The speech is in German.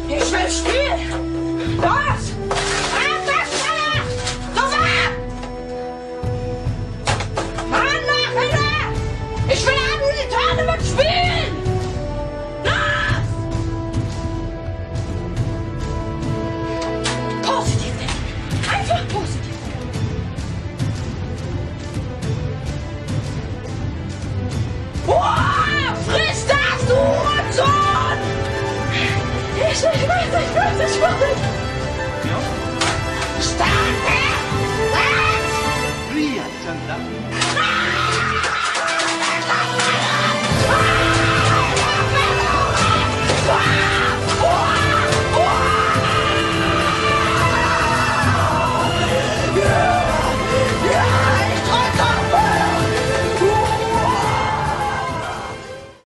Ich will spielen! Los! Ich will an die Tonne mitspielen! Los! Positiv denken. Einfach positiv denken. Boah! Friss das, du Hurensohn! Ich will. Ja? Stark! Was? Wie hat schon gedacht?